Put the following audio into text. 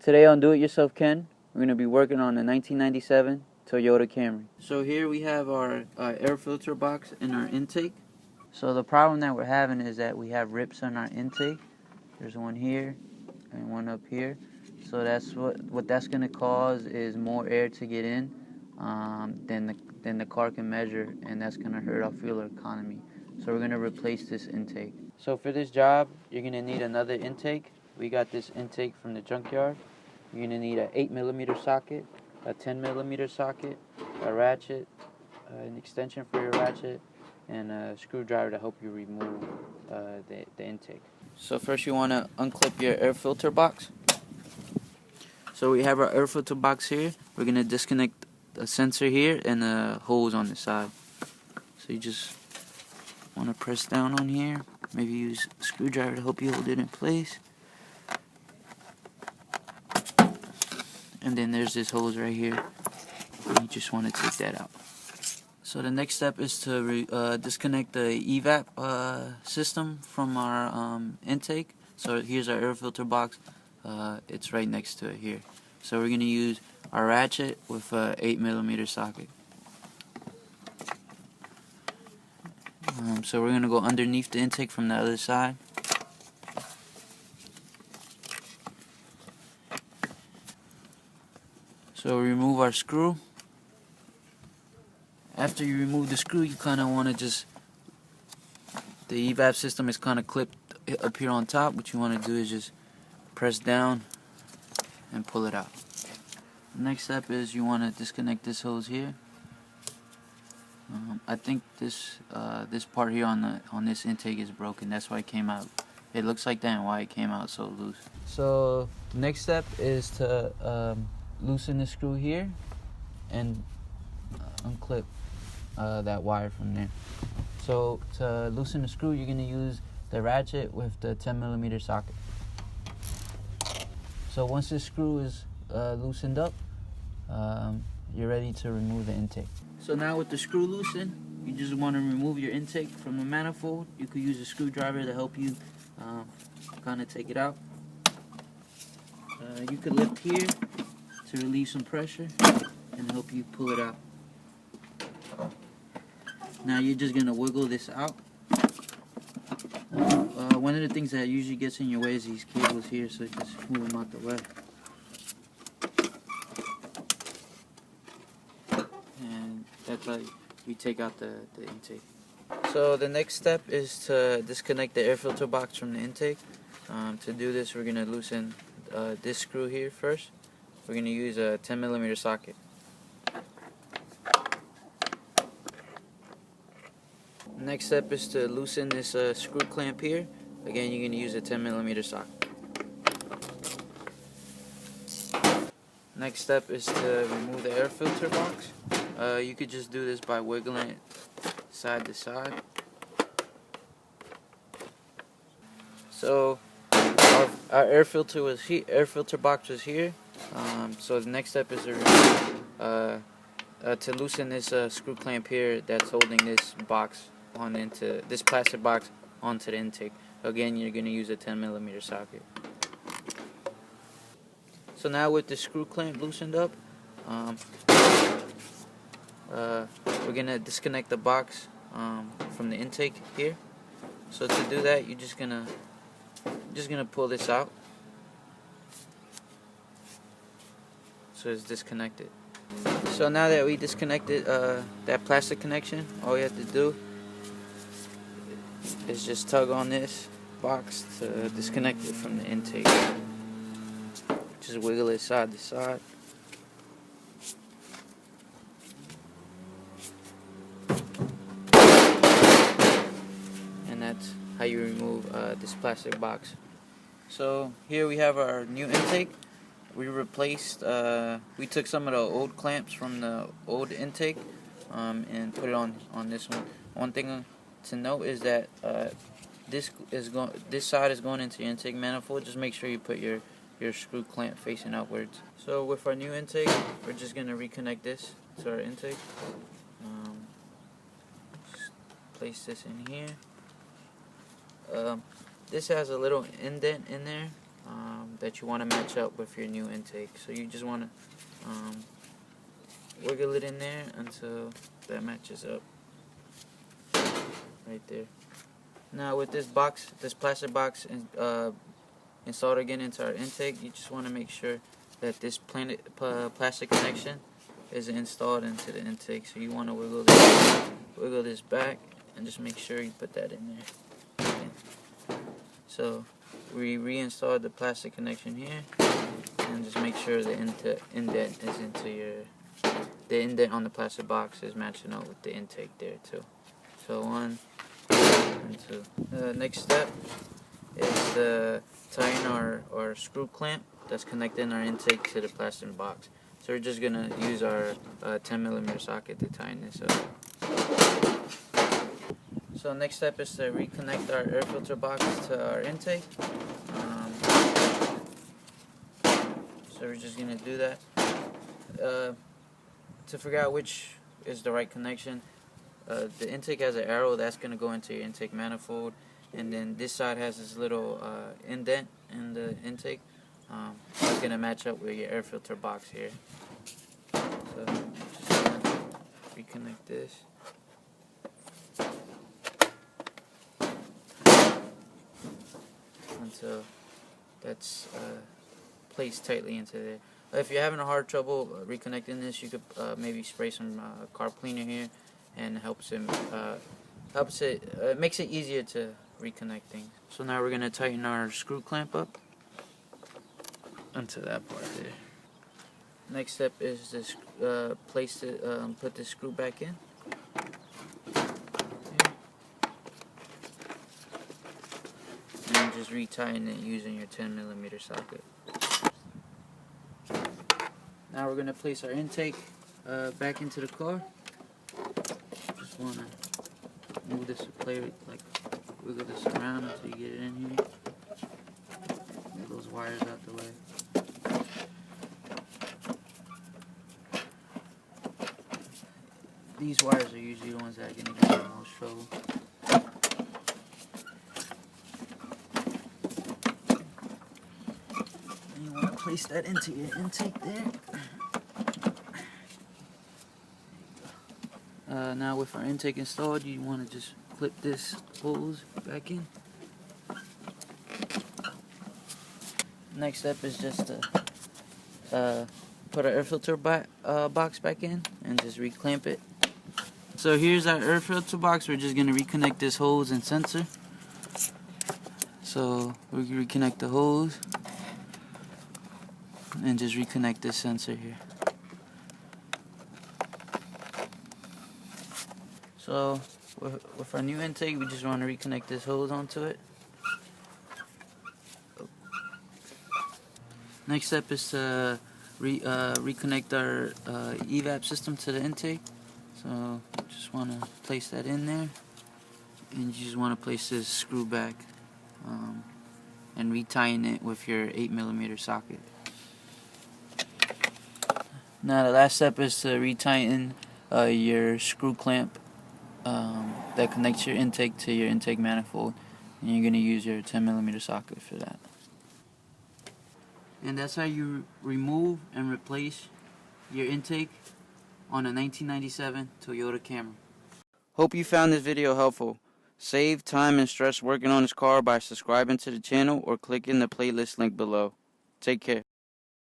Today on Do It Yourself Ken, we're going to be working on a 1997 Toyota Camry. So here we have our air filter box and our intake. So the problem that we're having is that we have rips on our intake. There's one here and one up here. So that's what that's going to cause is more air to get in than the car can measure, and that's going to hurt our fuel economy. So we're going to replace this intake. So for this job, you're going to need another intake. We got this intake from the junkyard. You're going to need an 8mm socket, a 10mm socket, a ratchet, an extension for your ratchet, and a screwdriver to help you remove the intake. So first you want to unclip your air filter box. So we have our air filter box here. We're going to disconnect a sensor here and a hose on the side. So you just want to press down on here. Maybe use a screwdriver to help you hold it in place. And then there's this hose right here. And you just want to take that out. So the next step is to disconnect the evap system from our intake. So here's our air filter box. It's right next to it here. So we're going to use our ratchet with a 8mm socket. So we're going to go underneath the intake from the other side. So remove our screw. After you remove the screw, you kind of want to just, the evap system is kind of clipped up here on top. What you want to do is just press down and pull it out. The next step is you want to disconnect this hose here. I think this part here on this intake is broken. That's why it came out. It looks like that and why it came out so loose. So next step is to loosen the screw here and unclip that wire from there. So to loosen the screw, you're going to use the ratchet with the 10mm socket. So once this screw is loosened up, you're ready to remove the intake. So now with the screw loosened, you just want to remove your intake from the manifold. You could use a screwdriver to help you kind of take it out. You could lift here to relieve some pressure and help you pull it out. Now you're just going to wiggle this out. One of the things that usually gets in your way is these cables here, so just move them out the way. And that's how you take out the intake. So the next step is to disconnect the air filter box from the intake. To do this, we're going to loosen this screw here first. We're going to use a 10mm socket. Next step is to loosen this screw clamp here. Again, you're going to use a 10mm socket. Next step is to remove the air filter box. You could just do this by wiggling it side to side. So our air filter box was here. So the next step is to remove, to loosen this screw clamp here that's holding this box into this plastic box onto the intake. Again, you're going to use a 10mm socket. So now with the screw clamp loosened up, we're going to disconnect the box from the intake here. So to do that, you're just gonna pull this out. So it's disconnected. So now that we disconnected that plastic connection, all you have to do is just tug on this box to disconnect it from the intake. Just wiggle it side to side. And that's how you remove this plastic box. So here we have our new intake. We replaced, we took some of the old clamps from the old intake and put it on this one. One thing to note is that this side is going into your intake manifold. Just make sure you put your screw clamp facing outwards. So with our new intake, we're just going to reconnect this to our intake. Just place this in here. This has a little indent in there that you want to match up with your new intake. So you just want to wiggle it in there until that matches up right there. Now with this box, this plastic box installed again into our intake, you just want to make sure that this plastic connection is installed into the intake. So you want to wiggle this back and just make sure you put that in there. Okay. So we reinstalled the plastic connection here, and just make sure the indent is the indent on the plastic box is matching up with the intake there too. So 1 and 2. The next step is to tighten our screw clamp that's connecting our intake to the plastic box. So we're just gonna use our 10mm socket to tighten this up. So next step is to reconnect our air filter box to our intake. So we're just gonna do that. To figure out which is the right connection, the intake has an arrow that's gonna go into your intake manifold, and then this side has this little indent in the intake. It's gonna match up with your air filter box here. So just gonna reconnect this. Until that's placed tightly into there. If you're having a hard trouble reconnecting this, you could maybe spray some carb cleaner here, and it makes it easier to reconnect things. So now we're gonna tighten our screw clamp up onto that part there. Next step is to put the screw back in. And just retighten it using your 10mm socket. Now we're gonna place our intake back into the car. Just wanna move this wiggle this around until you get it in here. Get those wires out the way. These wires are usually the ones that are gonna give you the most trouble. And you wanna place that into your intake there. Now with our intake installed, you want to just clip this hose back in. Next step is just to put our air filter box back in and just reclamp it. So here's our air filter box. We're just going to reconnect this hose and sensor. So we can reconnect the hose and just reconnect this sensor here. So with our new intake, we just want to reconnect this hose onto it. Next step is to reconnect our evap system to the intake. So just want to place that in there, and you just want to place this screw back and retighten it with your 8mm socket. Now the last step is to retighten your screw clamp that connects your intake to your intake manifold, and you're going to use your 10mm socket for that. And that's how you remove and replace your intake on a 1997 Toyota Camry. Hope you found this video helpful. Save time and stress working on this car by subscribing to the channel or clicking the playlist link below. Take care.